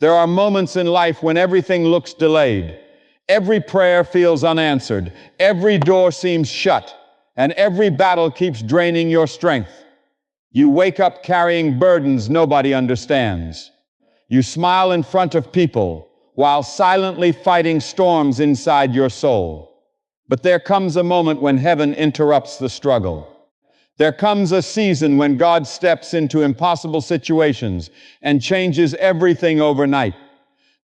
There are moments in life when everything looks delayed. Every prayer feels unanswered. Every door seems shut. And every battle keeps draining your strength. You wake up carrying burdens nobody understands. You smile in front of people while silently fighting storms inside your soul. But there comes a moment when heaven interrupts the struggle. There comes a season when God steps into impossible situations and changes everything overnight.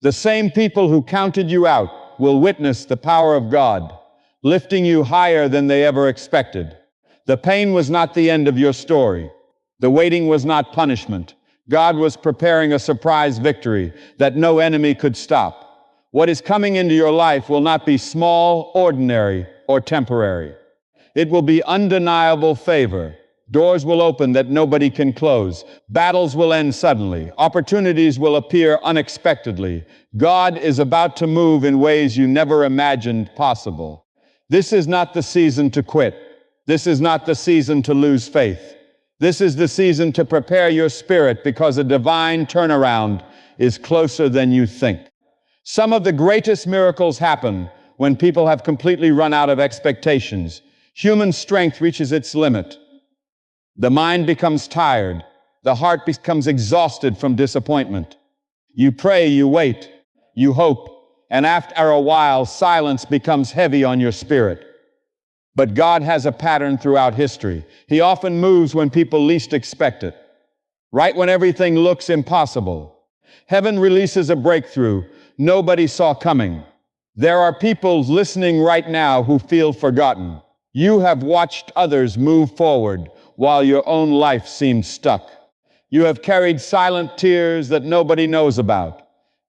The same people who counted you out will witness the power of God, lifting you higher than they ever expected. The pain was not the end of your story. The waiting was not punishment. God was preparing a surprise victory that no enemy could stop. What is coming into your life will not be small, ordinary, or temporary. It will be undeniable favor. Doors will open that nobody can close. Battles will end suddenly. Opportunities will appear unexpectedly. God is about to move in ways you never imagined possible. This is not the season to quit. This is not the season to lose faith. This is the season to prepare your spirit because a divine turnaround is closer than you think. Some of the greatest miracles happen when people have completely run out of expectations. Human strength reaches its limit. The mind becomes tired. The heart becomes exhausted from disappointment. You pray, you wait, you hope, and after a while, silence becomes heavy on your spirit. But God has a pattern throughout history. He often moves when people least expect it, right when everything looks impossible. Heaven releases a breakthrough nobody saw coming. There are people listening right now who feel forgotten. You have watched others move forward while your own life seems stuck. You have carried silent tears that nobody knows about.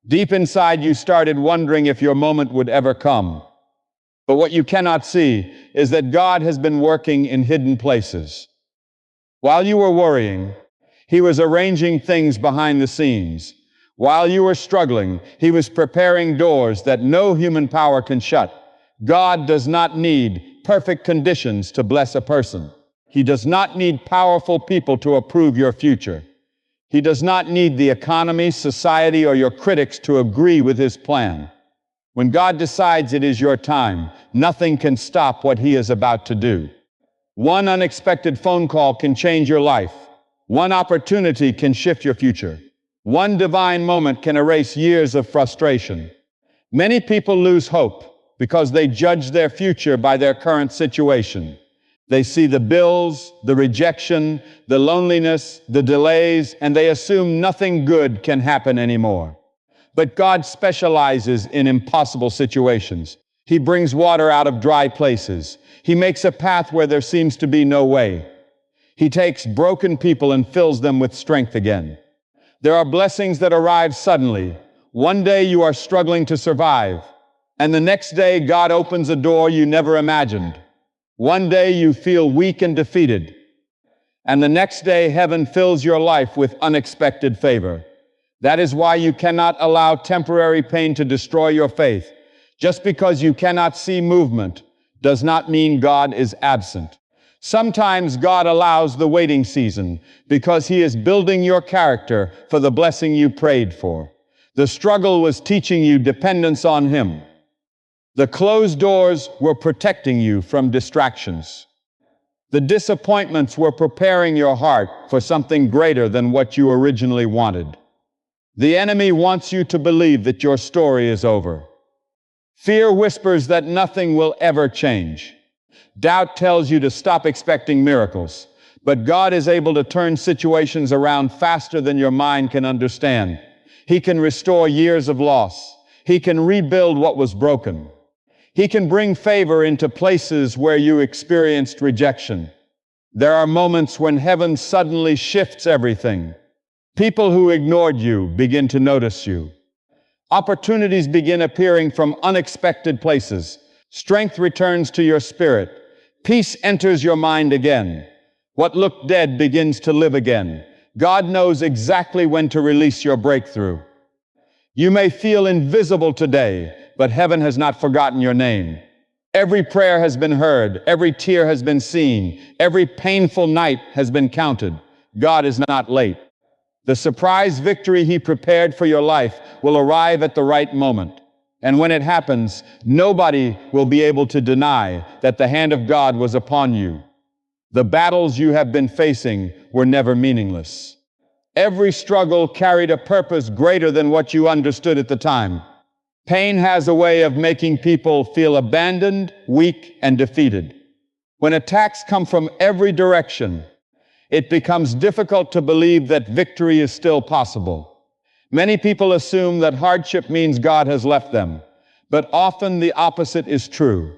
Deep inside, you started wondering if your moment would ever come. But what you cannot see is that God has been working in hidden places. While you were worrying, He was arranging things behind the scenes. While you were struggling, He was preparing doors that no human power can shut. God does not need perfect conditions to bless a person. He does not need powerful people to approve your future. He does not need the economy, society, or your critics to agree with His plan. When God decides it is your time, nothing can stop what He is about to do. One unexpected phone call can change your life. One opportunity can shift your future. One divine moment can erase years of frustration. Many people lose hope because they judge their future by their current situation. They see the bills, the rejection, the loneliness, the delays, and they assume nothing good can happen anymore. But God specializes in impossible situations. He brings water out of dry places. He makes a path where there seems to be no way. He takes broken people and fills them with strength again. There are blessings that arrive suddenly. One day you are struggling to survive, and the next day God opens a door you never imagined. One day you feel weak and defeated, and the next day heaven fills your life with unexpected favor. That is why you cannot allow temporary pain to destroy your faith. Just because you cannot see movement does not mean God is absent. Sometimes God allows the waiting season because He is building your character for the blessing you prayed for. The struggle was teaching you dependence on Him. The closed doors were protecting you from distractions. The disappointments were preparing your heart for something greater than what you originally wanted. The enemy wants you to believe that your story is over. Fear whispers that nothing will ever change. Doubt tells you to stop expecting miracles. But God is able to turn situations around faster than your mind can understand. He can restore years of loss. He can rebuild what was broken. He can bring favor into places where you experienced rejection. There are moments when heaven suddenly shifts everything. People who ignored you begin to notice you. Opportunities begin appearing from unexpected places. Strength returns to your spirit. Peace enters your mind again. What looked dead begins to live again. God knows exactly when to release your breakthrough. You may feel invisible today, but heaven has not forgotten your name. Every prayer has been heard. Every tear has been seen. Every painful night has been counted. God is not late. The surprise victory He prepared for your life will arrive at the right moment. And when it happens, nobody will be able to deny that the hand of God was upon you. The battles you have been facing were never meaningless. Every struggle carried a purpose greater than what you understood at the time. Pain has a way of making people feel abandoned, weak, and defeated. When attacks come from every direction, it becomes difficult to believe that victory is still possible. Many people assume that hardship means God has left them, but often the opposite is true.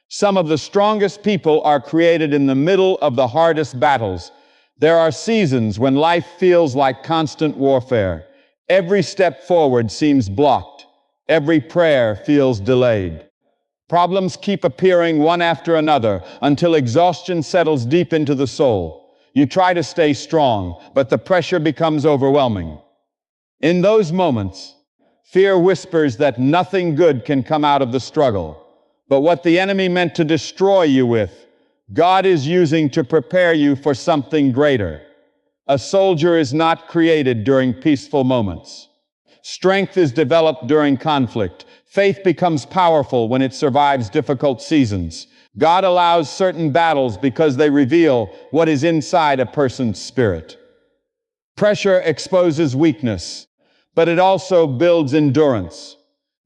Some of the strongest people are created in the middle of the hardest battles. There are seasons when life feels like constant warfare. Every step forward seems blocked. Every prayer feels delayed. Problems keep appearing one after another until exhaustion settles deep into the soul. You try to stay strong, but the pressure becomes overwhelming. In those moments, fear whispers that nothing good can come out of the struggle. But what the enemy meant to destroy you with, God is using to prepare you for something greater. A soldier is not created during peaceful moments. Strength is developed during conflict. Faith becomes powerful when it survives difficult seasons. God allows certain battles because they reveal what is inside a person's spirit. Pressure exposes weakness, but it also builds endurance.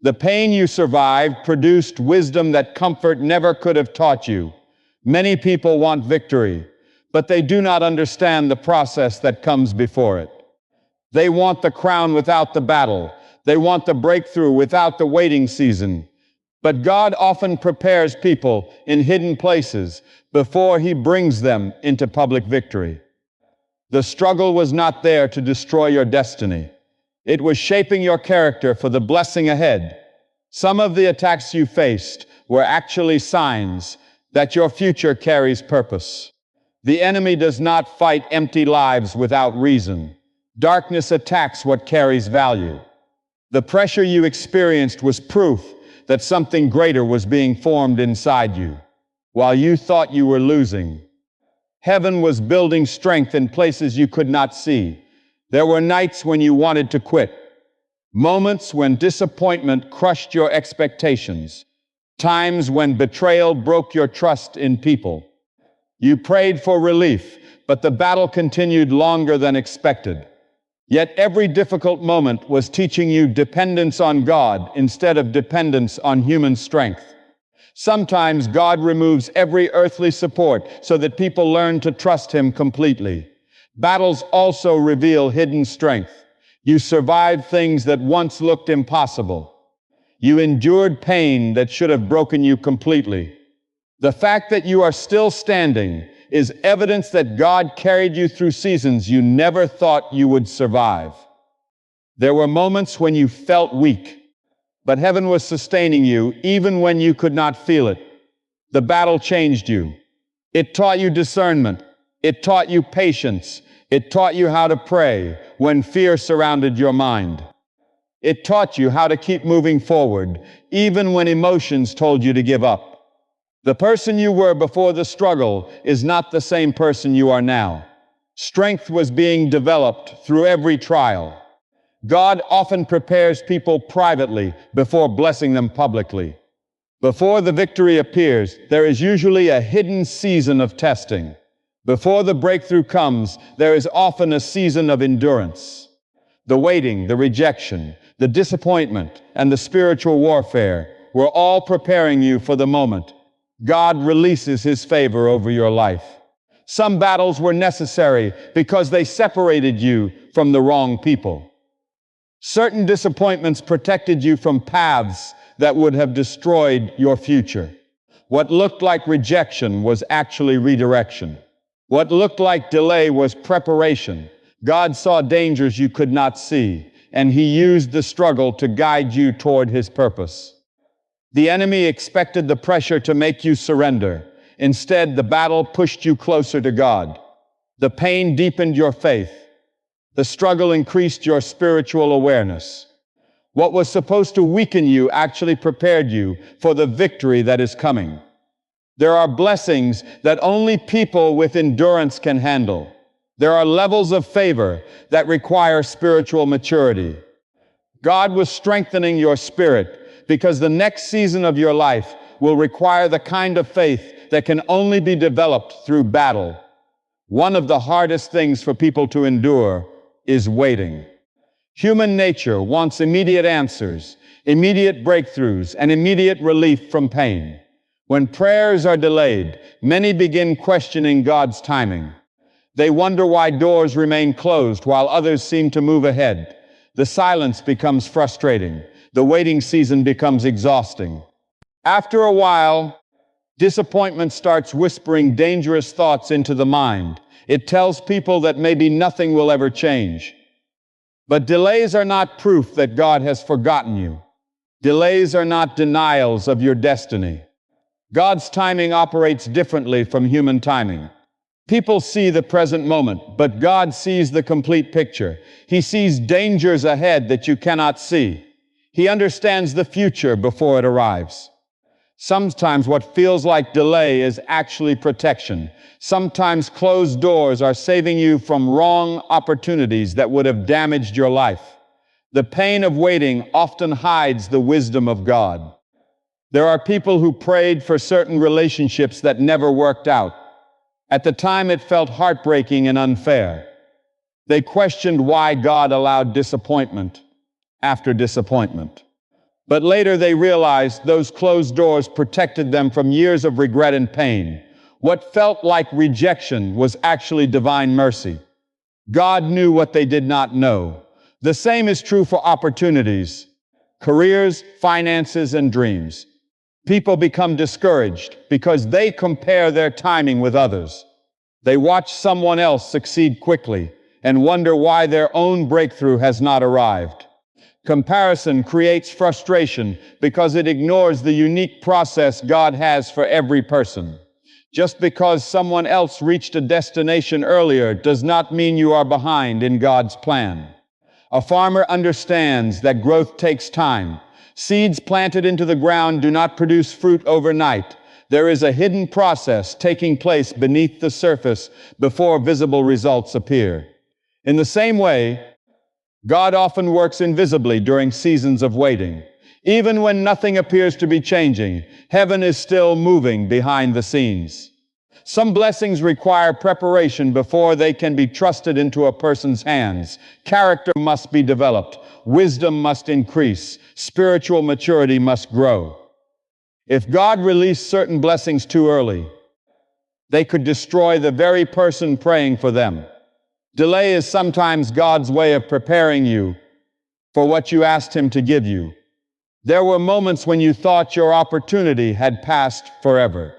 The pain you survived produced wisdom that comfort never could have taught you. Many people want victory, but they do not understand the process that comes before it. They want the crown without the battle. They want the breakthrough without the waiting season. But God often prepares people in hidden places before He brings them into public victory. The struggle was not there to destroy your destiny. It was shaping your character for the blessing ahead. Some of the attacks you faced were actually signs that your future carries purpose. The enemy does not fight empty lives without reason. Darkness attacks what carries value. The pressure you experienced was proof that something greater was being formed inside you. While you thought you were losing, heaven was building strength in places you could not see. There were nights when you wanted to quit, moments when disappointment crushed your expectations, times when betrayal broke your trust in people. You prayed for relief, but the battle continued longer than expected. Yet every difficult moment was teaching you dependence on God instead of dependence on human strength. Sometimes God removes every earthly support so that people learn to trust Him completely. Battles also reveal hidden strength. You survived things that once looked impossible. You endured pain that should have broken you completely. The fact that you are still standing is evidence that God carried you through seasons you never thought you would survive. There were moments when you felt weak, but heaven was sustaining you even when you could not feel it. The battle changed you. It taught you discernment. It taught you patience. It taught you how to pray when fear surrounded your mind. It taught you how to keep moving forward, even when emotions told you to give up. The person you were before the struggle is not the same person you are now. Strength was being developed through every trial. God often prepares people privately before blessing them publicly. Before the victory appears, there is usually a hidden season of testing. Before the breakthrough comes, there is often a season of endurance. The waiting, the rejection, the disappointment, and the spiritual warfare were all preparing you for the moment God releases His favor over your life. Some battles were necessary because they separated you from the wrong people. Certain disappointments protected you from paths that would have destroyed your future. What looked like rejection was actually redirection. What looked like delay was preparation. God saw dangers you could not see, and He used the struggle to guide you toward His purpose. The enemy expected the pressure to make you surrender. Instead, the battle pushed you closer to God. The pain deepened your faith. The struggle increased your spiritual awareness. What was supposed to weaken you actually prepared you for the victory that is coming. There are blessings that only people with endurance can handle. There are levels of favor that require spiritual maturity. God was strengthening your spirit because the next season of your life will require the kind of faith that can only be developed through battle. One of the hardest things for people to endure is waiting. Human nature wants immediate answers, immediate breakthroughs, and immediate relief from pain. When prayers are delayed, many begin questioning God's timing. They wonder why doors remain closed while others seem to move ahead. The silence becomes frustrating. The waiting season becomes exhausting. After a while, disappointment starts whispering dangerous thoughts into the mind. It tells people that maybe nothing will ever change. But delays are not proof that God has forgotten you. Delays are not denials of your destiny. God's timing operates differently from human timing. People see the present moment, but God sees the complete picture. He sees dangers ahead that you cannot see. He understands the future before it arrives. Sometimes what feels like delay is actually protection. Sometimes closed doors are saving you from wrong opportunities that would have damaged your life. The pain of waiting often hides the wisdom of God. There are people who prayed for certain relationships that never worked out. At the time, it felt heartbreaking and unfair. They questioned why God allowed disappointment after disappointment. But later they realized those closed doors protected them from years of regret and pain. What felt like rejection was actually divine mercy. God knew what they did not know. The same is true for opportunities, careers, finances, and dreams. People become discouraged because they compare their timing with others. They watch someone else succeed quickly and wonder why their own breakthrough has not arrived. Comparison creates frustration because it ignores the unique process God has for every person. Just because someone else reached a destination earlier does not mean you are behind in God's plan. A farmer understands that growth takes time. Seeds planted into the ground do not produce fruit overnight. There is a hidden process taking place beneath the surface before visible results appear. In the same way, God often works invisibly during seasons of waiting. Even when nothing appears to be changing, heaven is still moving behind the scenes. Some blessings require preparation before they can be trusted into a person's hands. Character must be developed. Wisdom must increase. Spiritual maturity must grow. If God released certain blessings too early, they could destroy the very person praying for them. Delay is sometimes God's way of preparing you for what you asked Him to give you. There were moments when you thought your opportunity had passed forever.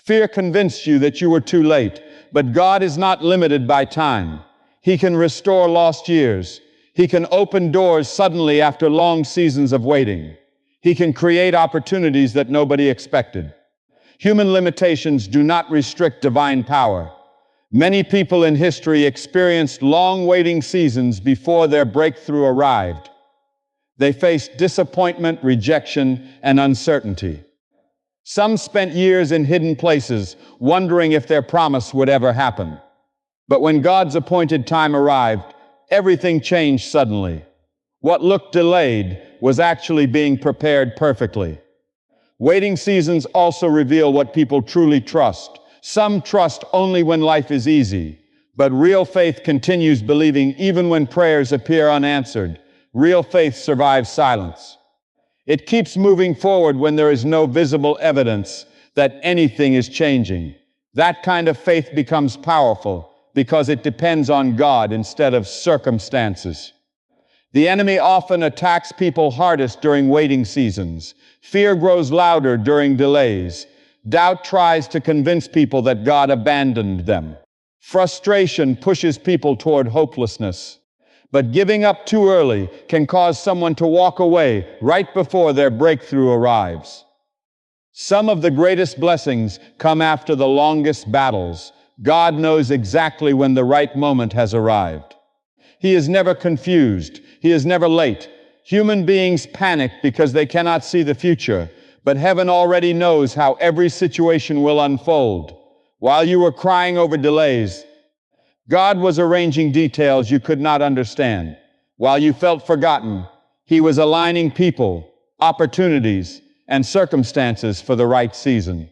Fear convinced you that you were too late, but God is not limited by time. He can restore lost years. He can open doors suddenly after long seasons of waiting. He can create opportunities that nobody expected. Human limitations do not restrict divine power. Many people in history experienced long waiting seasons before their breakthrough arrived. They faced disappointment, rejection, and uncertainty. Some spent years in hidden places, wondering if their promise would ever happen. But when God's appointed time arrived, everything changed suddenly. What looked delayed was actually being prepared perfectly. Waiting seasons also reveal what people truly trust. Some trust only when life is easy, but real faith continues believing even when prayers appear unanswered. Real faith survives silence. It keeps moving forward when there is no visible evidence that anything is changing. That kind of faith becomes powerful because it depends on God instead of circumstances. The enemy often attacks people hardest during waiting seasons. Fear grows louder during delays. Doubt tries to convince people that God abandoned them. Frustration pushes people toward hopelessness. But giving up too early can cause someone to walk away right before their breakthrough arrives. Some of the greatest blessings come after the longest battles. God knows exactly when the right moment has arrived. He is never confused. He is never late. Human beings panic because they cannot see the future, but heaven already knows how every situation will unfold. While you were crying over delays, God was arranging details you could not understand. While you felt forgotten, He was aligning people, opportunities, and circumstances for the right season.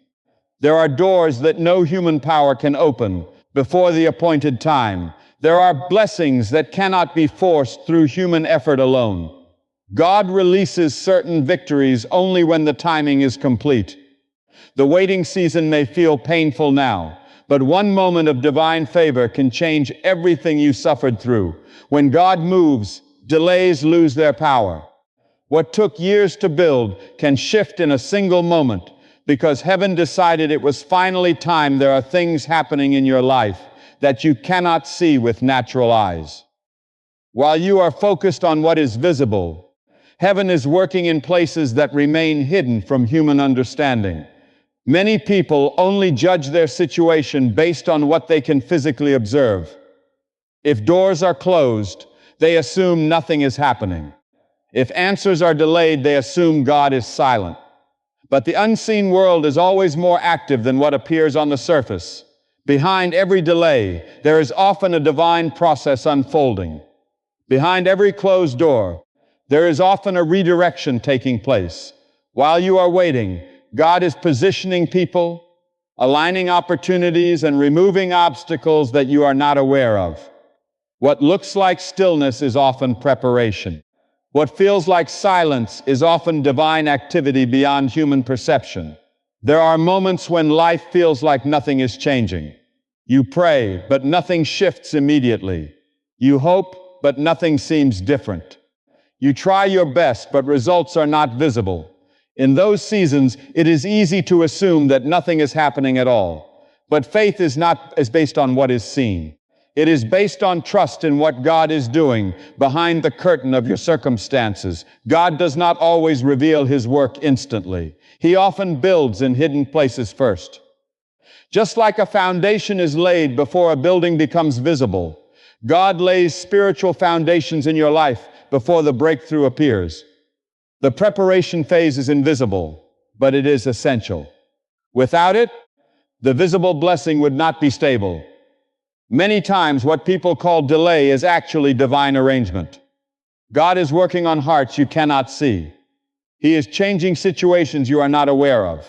There are doors that no human power can open before the appointed time. There are blessings that cannot be forced through human effort alone. God releases certain victories only when the timing is complete. The waiting season may feel painful now, but one moment of divine favor can change everything you suffered through. When God moves, delays lose their power. What took years to build can shift in a single moment because heaven decided it was finally time. There are things happening in your life that you cannot see with natural eyes. While you are focused on what is visible, heaven is working in places that remain hidden from human understanding. Many people only judge their situation based on what they can physically observe. If doors are closed, they assume nothing is happening. If answers are delayed, they assume God is silent. But the unseen world is always more active than what appears on the surface. Behind every delay, there is often a divine process unfolding. Behind every closed door, there is often a redirection taking place. While you are waiting, God is positioning people, aligning opportunities, and removing obstacles that you are not aware of. What looks like stillness is often preparation. What feels like silence is often divine activity beyond human perception. There are moments when life feels like nothing is changing. You pray, but nothing shifts immediately. You hope, but nothing seems different. You try your best, but results are not visible. In those seasons, it is easy to assume that nothing is happening at all. But faith is based on what is seen. It is based on trust in what God is doing behind the curtain of your circumstances. God does not always reveal His work instantly. He often builds in hidden places first. Just like a foundation is laid before a building becomes visible, God lays spiritual foundations in your life before the breakthrough appears. The preparation phase is invisible, but it is essential. Without it, the visible blessing would not be stable. Many times, what people call delay is actually divine arrangement. God is working on hearts you cannot see. He is changing situations you are not aware of.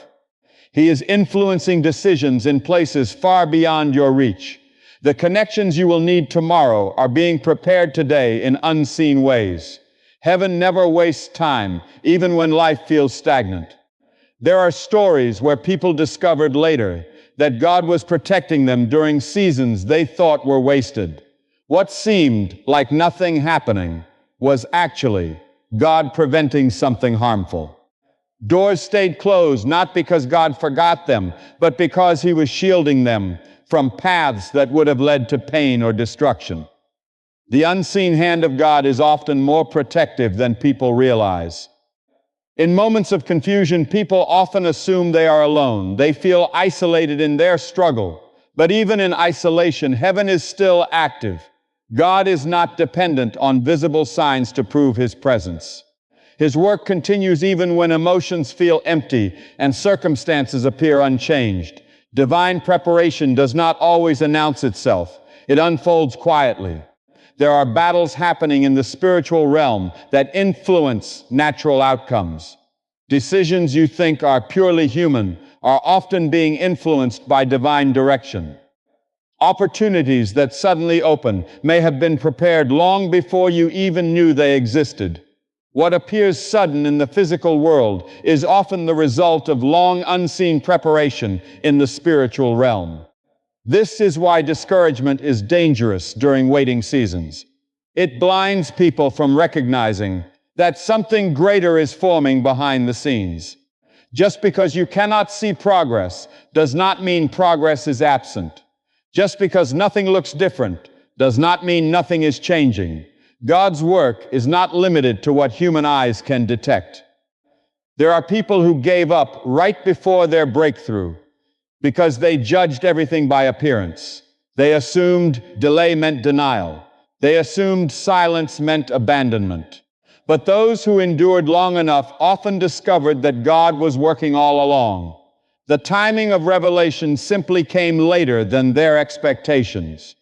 He is influencing decisions in places far beyond your reach. The connections you will need tomorrow are being prepared today in unseen ways. Heaven never wastes time, even when life feels stagnant. There are stories where people discovered later that God was protecting them during seasons they thought were wasted. What seemed like nothing happening was actually God preventing something harmful. Doors stayed closed not because God forgot them, but because He was shielding them from paths that would have led to pain or destruction. The unseen hand of God is often more protective than people realize. In moments of confusion, people often assume they are alone. They feel isolated in their struggle. But even in isolation, heaven is still active. God is not dependent on visible signs to prove His presence. His work continues even when emotions feel empty and circumstances appear unchanged. Divine preparation does not always announce itself. It unfolds quietly. There are battles happening in the spiritual realm that influence natural outcomes. Decisions you think are purely human are often being influenced by divine direction. Opportunities that suddenly open may have been prepared long before you even knew they existed. What appears sudden in the physical world is often the result of long unseen preparation in the spiritual realm. This is why discouragement is dangerous during waiting seasons. It blinds people from recognizing that something greater is forming behind the scenes. Just because you cannot see progress does not mean progress is absent. Just because nothing looks different does not mean nothing is changing. God's work is not limited to what human eyes can detect. There are people who gave up right before their breakthrough because they judged everything by appearance. They assumed delay meant denial. They assumed silence meant abandonment. But those who endured long enough often discovered that God was working all along. The timing of revelation simply came later than their expectations.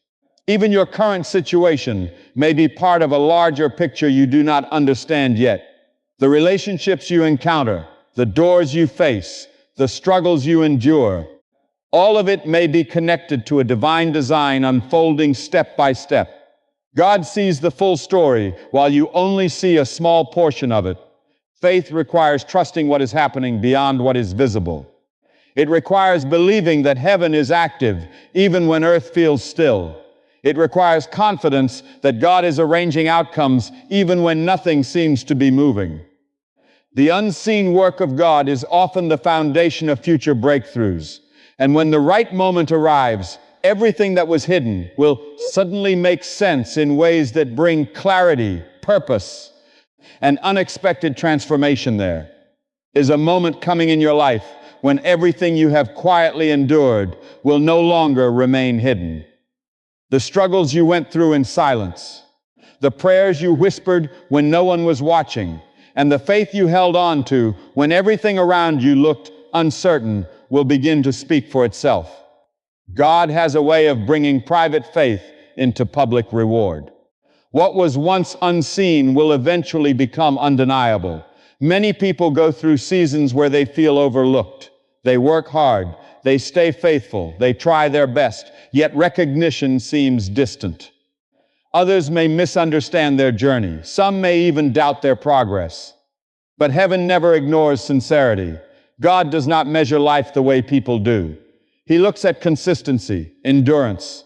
Even your current situation may be part of a larger picture you do not understand yet. The relationships you encounter, the doors you face, the struggles you endure, all of it may be connected to a divine design unfolding step by step. God sees the full story while you only see a small portion of it. Faith requires trusting what is happening beyond what is visible. It requires believing that heaven is active even when earth feels still. It requires confidence that God is arranging outcomes even when nothing seems to be moving. The unseen work of God is often the foundation of future breakthroughs. And when the right moment arrives, everything that was hidden will suddenly make sense in ways that bring clarity, purpose, and unexpected transformation. There is a moment coming in your life when everything you have quietly endured will no longer remain hidden. The struggles you went through in silence, the prayers you whispered when no one was watching, and the faith you held on to when everything around you looked uncertain will begin to speak for itself. God has a way of bringing private faith into public reward. What was once unseen will eventually become undeniable. Many people go through seasons where they feel overlooked. They work hard, they stay faithful, they try their best, yet recognition seems distant. Others may misunderstand their journey. Some may even doubt their progress. But heaven never ignores sincerity. God does not measure life the way people do. He looks at consistency, endurance,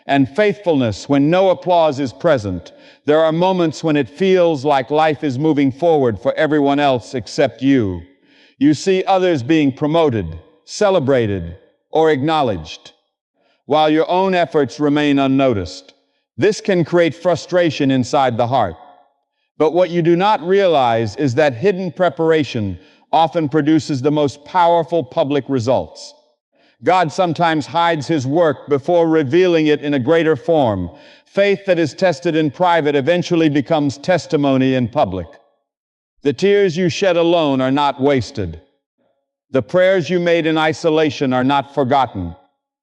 and faithfulness when no applause is present. There are moments when it feels like life is moving forward for everyone else except you. You see others being promoted, celebrated, or acknowledged, while your own efforts remain unnoticed. This can create frustration inside the heart. But what you do not realize is that hidden preparation often produces the most powerful public results. God sometimes hides His work before revealing it in a greater form. Faith that is tested in private eventually becomes testimony in public. The tears you shed alone are not wasted. The prayers you made in isolation are not forgotten.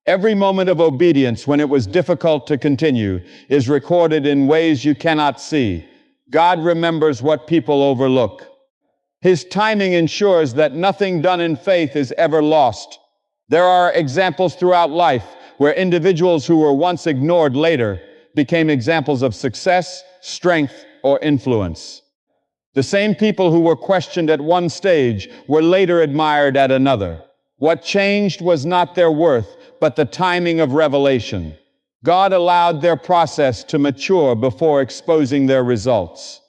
Every moment of obedience when it was difficult to continue is recorded in ways you cannot see. God remembers what people overlook. His timing ensures that nothing done in faith is ever lost. There are examples throughout life where individuals who were once ignored later became examples of success, strength, or influence. The same people who were questioned at one stage were later admired at another. What changed was not their worth, but the timing of revelation. God allowed their process to mature before exposing their results.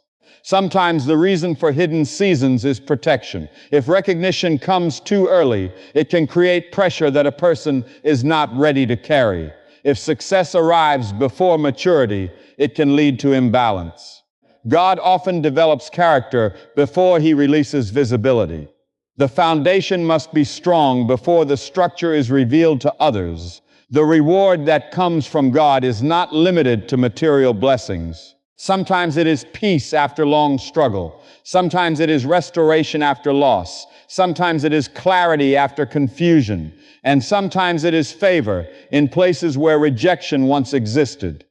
Sometimes the reason for hidden seasons is protection. If recognition comes too early, it can create pressure that a person is not ready to carry. If success arrives before maturity, it can lead to imbalance. God often develops character before He releases visibility. The foundation must be strong before the structure is revealed to others. The reward that comes from God is not limited to material blessings. Sometimes it is peace after long struggle. Sometimes it is restoration after loss. Sometimes it is clarity after confusion. And sometimes it is favor in places where rejection once existed.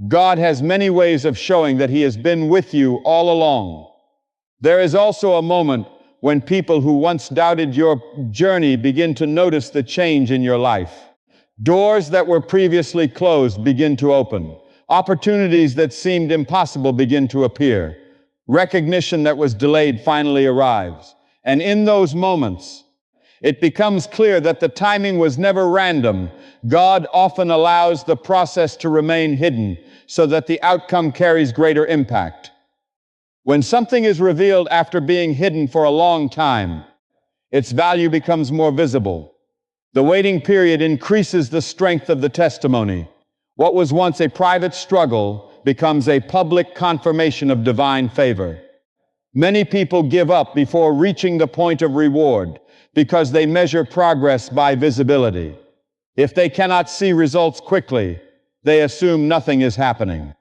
God has many ways of showing that He has been with you all along. There is also a moment when people who once doubted your journey begin to notice the change in your life. Doors that were previously closed begin to open. Opportunities that seemed impossible begin to appear. Recognition that was delayed finally arrives. And in those moments, it becomes clear that the timing was never random. God often allows the process to remain hidden so that the outcome carries greater impact. When something is revealed after being hidden for a long time, its value becomes more visible. The waiting period increases the strength of the testimony. What was once a private struggle becomes a public confirmation of divine favor. Many people give up before reaching the point of reward because they measure progress by visibility. If they cannot see results quickly, they assume nothing is happening.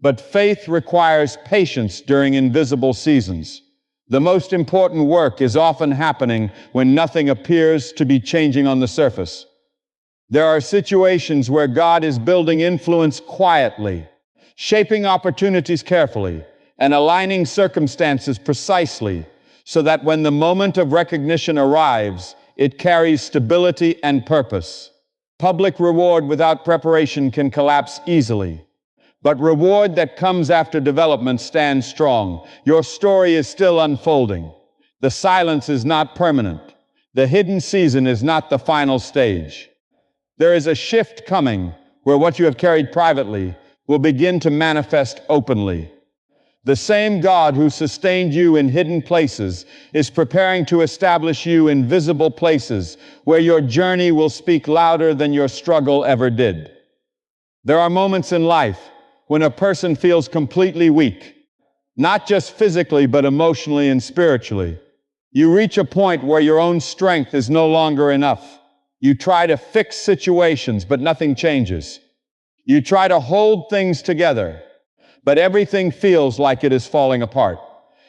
But faith requires patience during invisible seasons. The most important work is often happening when nothing appears to be changing on the surface. There are situations where God is building influence quietly, shaping opportunities carefully, and aligning circumstances precisely so that when the moment of recognition arrives, it carries stability and purpose. Public reward without preparation can collapse easily, but reward that comes after development stands strong. Your story is still unfolding. The silence is not permanent. The hidden season is not the final stage. There is a shift coming where what you have carried privately will begin to manifest openly. The same God who sustained you in hidden places is preparing to establish you in visible places where your journey will speak louder than your struggle ever did. There are moments in life when a person feels completely weak, not just physically, but emotionally and spiritually. You reach a point where your own strength is no longer enough. You try to fix situations, but nothing changes. You try to hold things together, but everything feels like it is falling apart.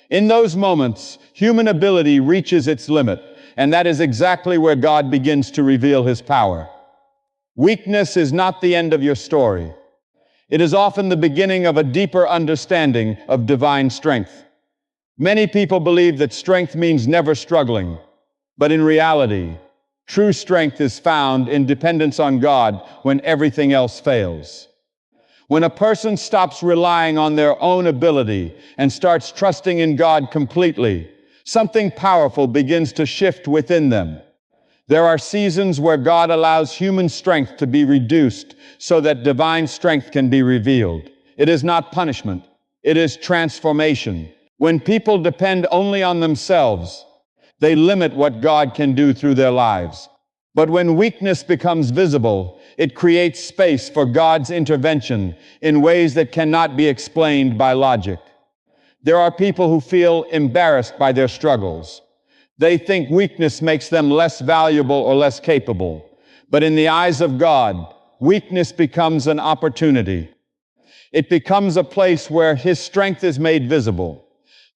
In those moments, human ability reaches its limit, and that is exactly where God begins to reveal His power. Weakness is not the end of your story. It is often the beginning of a deeper understanding of divine strength. Many people believe that strength means never struggling, but in reality, true strength is found in dependence on God when everything else fails. When a person stops relying on their own ability and starts trusting in God completely, something powerful begins to shift within them. There are seasons where God allows human strength to be reduced so that divine strength can be revealed. It is not punishment, it is transformation. When people depend only on themselves, they limit what God can do through their lives. But when weakness becomes visible, it creates space for God's intervention in ways that cannot be explained by logic. There are people who feel embarrassed by their struggles. They think weakness makes them less valuable or less capable. But in the eyes of God, weakness becomes an opportunity. It becomes a place where His strength is made visible.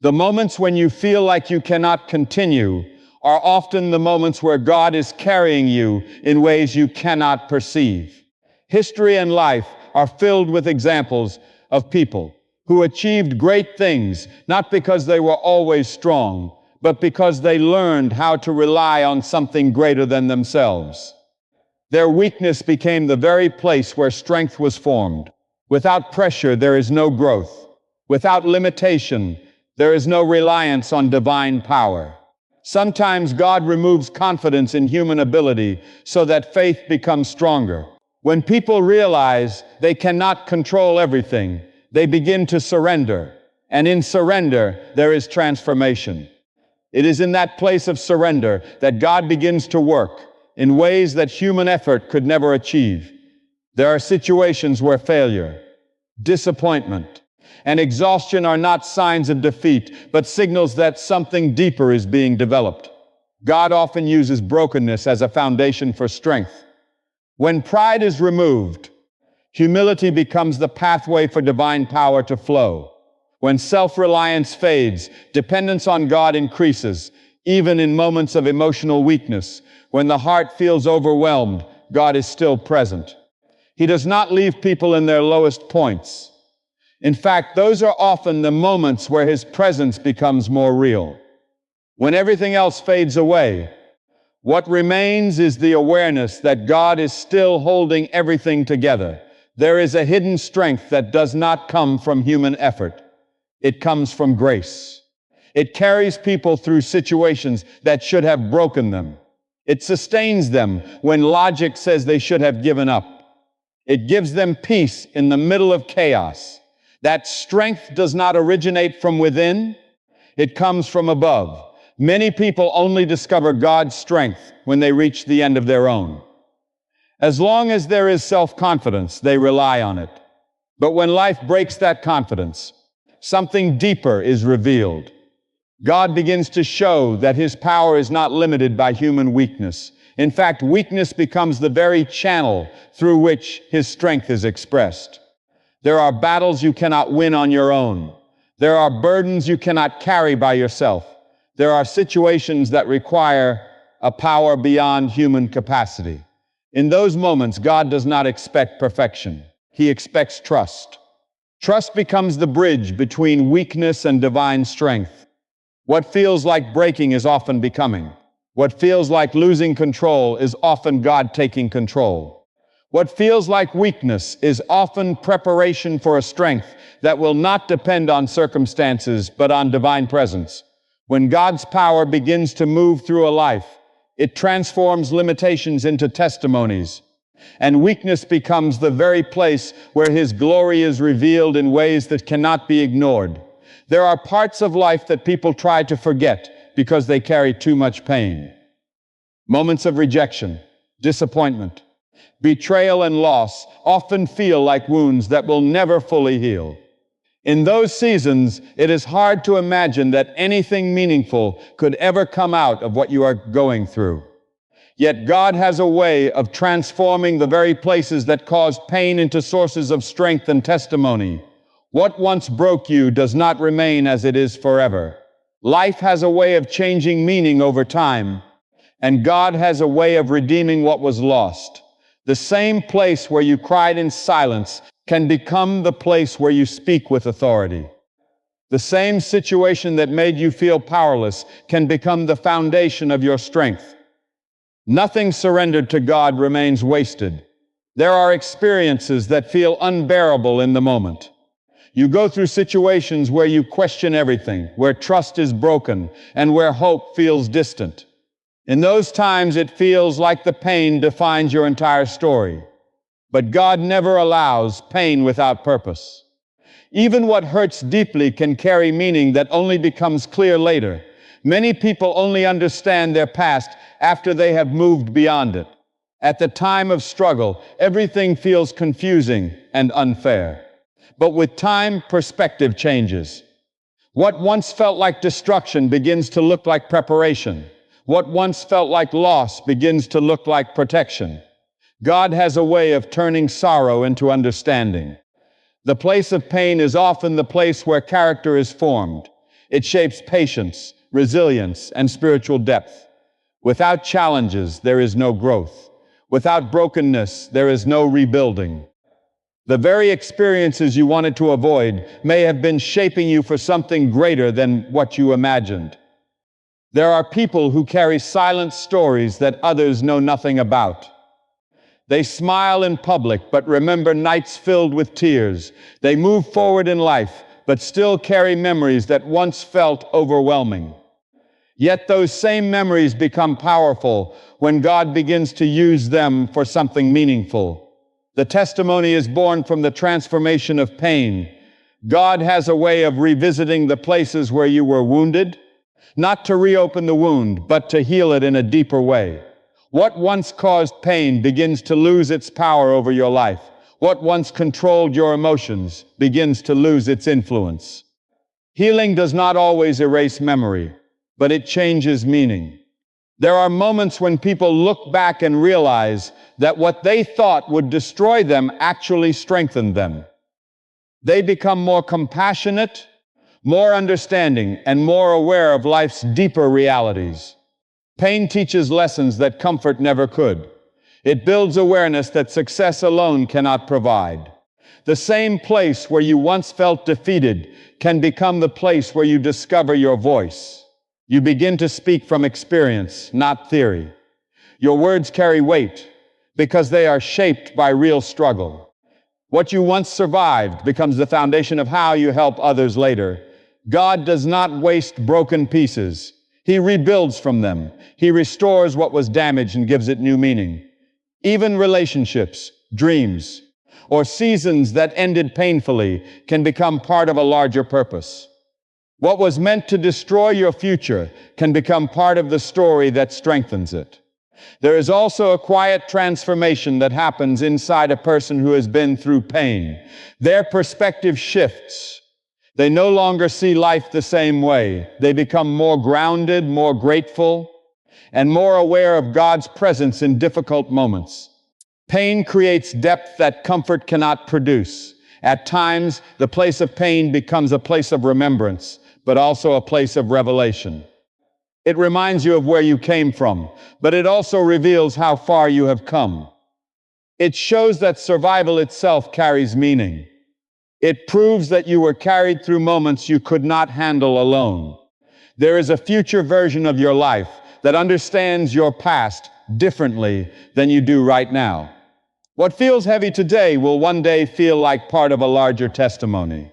The moments when you feel like you cannot continue are often the moments where God is carrying you in ways you cannot perceive. History and life are filled with examples of people who achieved great things, not because they were always strong, but because they learned how to rely on something greater than themselves. Their weakness became the very place where strength was formed. Without pressure, there is no growth. Without limitation, there is no reliance on divine power. Sometimes God removes confidence in human ability so that faith becomes stronger. When people realize they cannot control everything, they begin to surrender. And in surrender, there is transformation. It is in that place of surrender that God begins to work in ways that human effort could never achieve. There are situations where failure, disappointment, and exhaustion are not signs of defeat, but signals that something deeper is being developed. God often uses brokenness as a foundation for strength. When pride is removed, humility becomes the pathway for divine power to flow. When self-reliance fades, dependence on God increases, even in moments of emotional weakness. When the heart feels overwhelmed, God is still present. He does not leave people in their lowest points. In fact, those are often the moments where His presence becomes more real. When everything else fades away, what remains is the awareness that God is still holding everything together. There is a hidden strength that does not come from human effort. It comes from grace. It carries people through situations that should have broken them. It sustains them when logic says they should have given up. It gives them peace in the middle of chaos. That strength does not originate from within, it comes from above. Many people only discover God's strength when they reach the end of their own. As long as there is self-confidence, they rely on it. But when life breaks that confidence, something deeper is revealed. God begins to show that His power is not limited by human weakness. In fact, weakness becomes the very channel through which His strength is expressed. There are battles you cannot win on your own. There are burdens you cannot carry by yourself. There are situations that require a power beyond human capacity. In those moments, God does not expect perfection. He expects trust. Trust becomes the bridge between weakness and divine strength. What feels like breaking is often becoming. What feels like losing control is often God taking control. What feels like weakness is often preparation for a strength that will not depend on circumstances but on divine presence. When God's power begins to move through a life, it transforms limitations into testimonies, and weakness becomes the very place where His glory is revealed in ways that cannot be ignored. There are parts of life that people try to forget because they carry too much pain. Moments of rejection, disappointment, betrayal, and loss often feel like wounds that will never fully heal. In those seasons, it is hard to imagine that anything meaningful could ever come out of what you are going through. Yet God has a way of transforming the very places that caused pain into sources of strength and testimony. What once broke you does not remain as it is forever. Life has a way of changing meaning over time, and God has a way of redeeming what was lost. The same place where you cried in silence can become the place where you speak with authority. The same situation that made you feel powerless can become the foundation of your strength. Nothing surrendered to God remains wasted. There are experiences that feel unbearable in the moment. You go through situations where you question everything, where trust is broken, and where hope feels distant. In those times, it feels like the pain defines your entire story. But God never allows pain without purpose. Even what hurts deeply can carry meaning that only becomes clear later. Many people only understand their past after they have moved beyond it. At the time of struggle, everything feels confusing and unfair. But with time, perspective changes. What once felt like destruction begins to look like preparation. What once felt like loss begins to look like protection. God has a way of turning sorrow into understanding. The place of pain is often the place where character is formed. It shapes patience, resilience, and spiritual depth. Without challenges, there is no growth. Without brokenness, there is no rebuilding. The very experiences you wanted to avoid may have been shaping you for something greater than what you imagined. There are people who carry silent stories that others know nothing about. They smile in public, but remember nights filled with tears. They move forward in life, but still carry memories that once felt overwhelming. Yet those same memories become powerful when God begins to use them for something meaningful. The testimony is born from the transformation of pain. God has a way of revisiting the places where you were wounded, not to reopen the wound, but to heal it in a deeper way. What once caused pain begins to lose its power over your life. What once controlled your emotions begins to lose its influence. Healing does not always erase memory, but it changes meaning. There are moments when people look back and realize that what they thought would destroy them actually strengthened them. They become more compassionate, more understanding, and more aware of life's deeper realities. Pain teaches lessons that comfort never could. It builds awareness that success alone cannot provide. The same place where you once felt defeated can become the place where you discover your voice. You begin to speak from experience, not theory. Your words carry weight because they are shaped by real struggle. What you once survived becomes the foundation of how you help others later. God does not waste broken pieces. He rebuilds from them. He restores what was damaged and gives it new meaning. Even relationships, dreams, or seasons that ended painfully can become part of a larger purpose. What was meant to destroy your future can become part of the story that strengthens it. There is also a quiet transformation that happens inside a person who has been through pain. Their perspective shifts. They no longer see life the same way. They become more grounded, more grateful, and more aware of God's presence in difficult moments. Pain creates depth that comfort cannot produce. At times, the place of pain becomes a place of remembrance, but also a place of revelation. It reminds you of where you came from, but it also reveals how far you have come. It shows that survival itself carries meaning. It proves that you were carried through moments you could not handle alone. There is a future version of your life that understands your past differently than you do right now. What feels heavy today will one day feel like part of a larger testimony.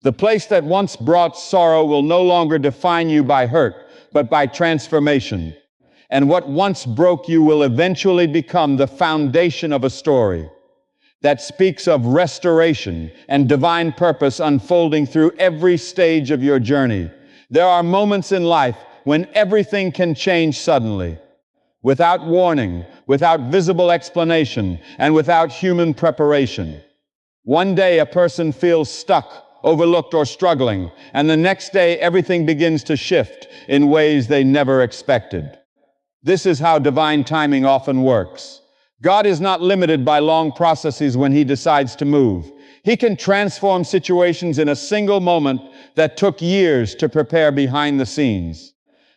The place that once brought sorrow will no longer define you by hurt, but by transformation. And what once broke you will eventually become the foundation of a story that speaks of restoration and divine purpose unfolding through every stage of your journey. There are moments in life when everything can change suddenly, without warning, without visible explanation, and without human preparation. One day a person feels stuck, overlooked, or struggling, and the next day everything begins to shift in ways they never expected. This is how divine timing often works. God is not limited by long processes when He decides to move. He can transform situations in a single moment that took years to prepare behind the scenes.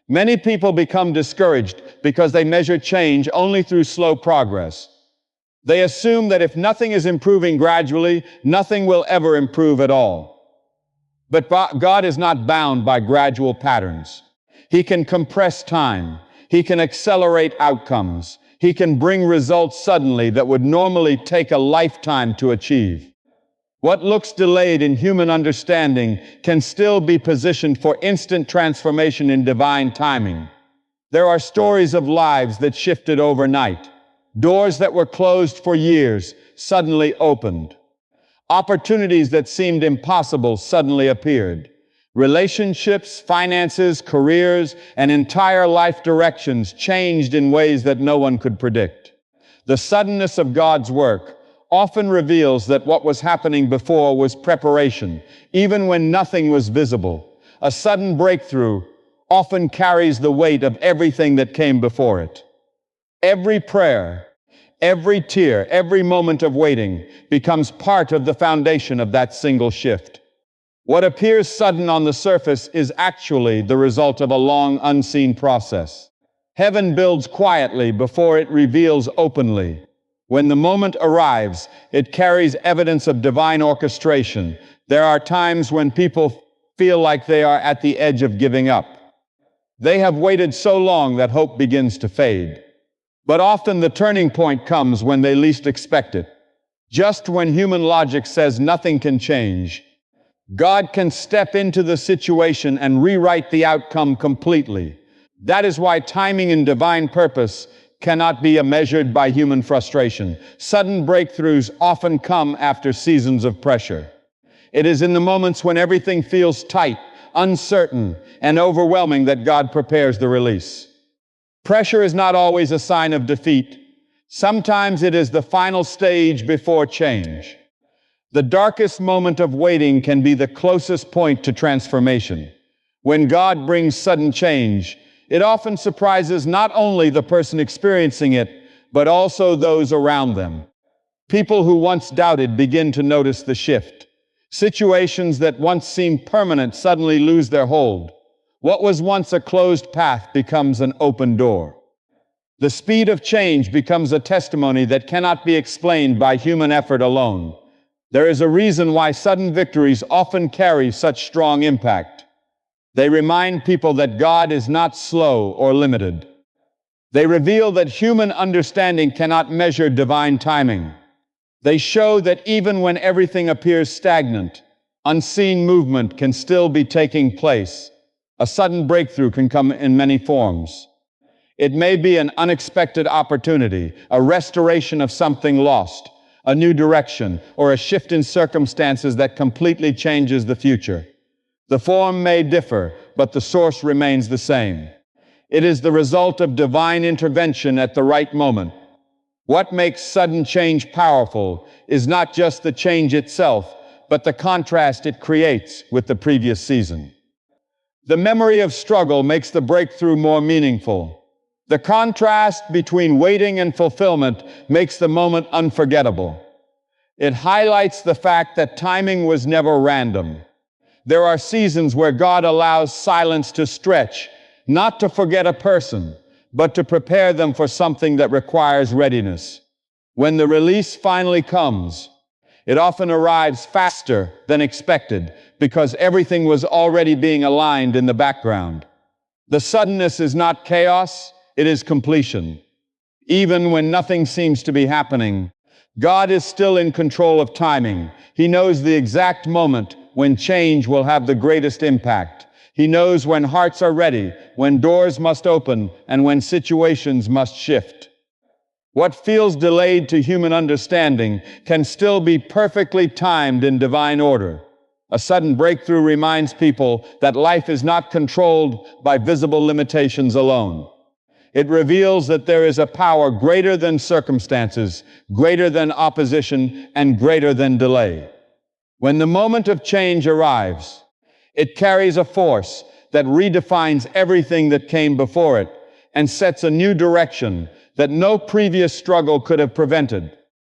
Many people become discouraged because they measure change only through slow progress. They assume that if nothing is improving gradually, nothing will ever improve at all. But God is not bound by gradual patterns. He can compress time. He can accelerate outcomes. He can bring results suddenly that would normally take a lifetime to achieve. What looks delayed in human understanding can still be positioned for instant transformation in divine timing. There are stories of lives that shifted overnight. Doors that were closed for years suddenly opened. Opportunities that seemed impossible suddenly appeared. Relationships, finances, careers, and entire life directions changed in ways that no one could predict. The suddenness of God's work often reveals that what was happening before was preparation, even when nothing was visible. A sudden breakthrough often carries the weight of everything that came before it. Every prayer, every tear, every moment of waiting becomes part of the foundation of that single shift. What appears sudden on the surface is actually the result of a long unseen process. Heaven builds quietly before it reveals openly. When the moment arrives, it carries evidence of divine orchestration. There are times when people feel like they are at the edge of giving up. They have waited so long that hope begins to fade. But often the turning point comes when they least expect it. Just when human logic says nothing can change, God can step into the situation and rewrite the outcome completely. That is why timing and divine purpose cannot be measured by human frustration. Sudden breakthroughs often come after seasons of pressure. It is in the moments when everything feels tight, uncertain, and overwhelming that God prepares the release. Pressure is not always a sign of defeat. Sometimes it is the final stage before change. The darkest moment of waiting can be the closest point to transformation. When God brings sudden change, it often surprises not only the person experiencing it, but also those around them. People who once doubted begin to notice the shift. Situations that once seemed permanent suddenly lose their hold. What was once a closed path becomes an open door. The speed of change becomes a testimony that cannot be explained by human effort alone. There is a reason why sudden victories often carry such strong impact. They remind people that God is not slow or limited. They reveal that human understanding cannot measure divine timing. They show that even when everything appears stagnant, unseen movement can still be taking place. A sudden breakthrough can come in many forms. It may be an unexpected opportunity, a restoration of something lost, a new direction, or a shift in circumstances that completely changes the future. The form may differ, but the source remains the same. It is the result of divine intervention at the right moment. What makes sudden change powerful is not just the change itself, but the contrast it creates with the previous season. The memory of struggle makes the breakthrough more meaningful. The contrast between waiting and fulfillment makes the moment unforgettable. It highlights the fact that timing was never random. There are seasons where God allows silence to stretch, not to forget a person, but to prepare them for something that requires readiness. When the release finally comes, it often arrives faster than expected because everything was already being aligned in the background. The suddenness is not chaos, it is completion. Even when nothing seems to be happening, God is still in control of timing. He knows the exact moment when change will have the greatest impact. He knows when hearts are ready, when doors must open, and when situations must shift. What feels delayed to human understanding can still be perfectly timed in divine order. A sudden breakthrough reminds people that life is not controlled by visible limitations alone. It reveals that there is a power greater than circumstances, greater than opposition, and greater than delay. When the moment of change arrives, it carries a force that redefines everything that came before it and sets a new direction that no previous struggle could have prevented.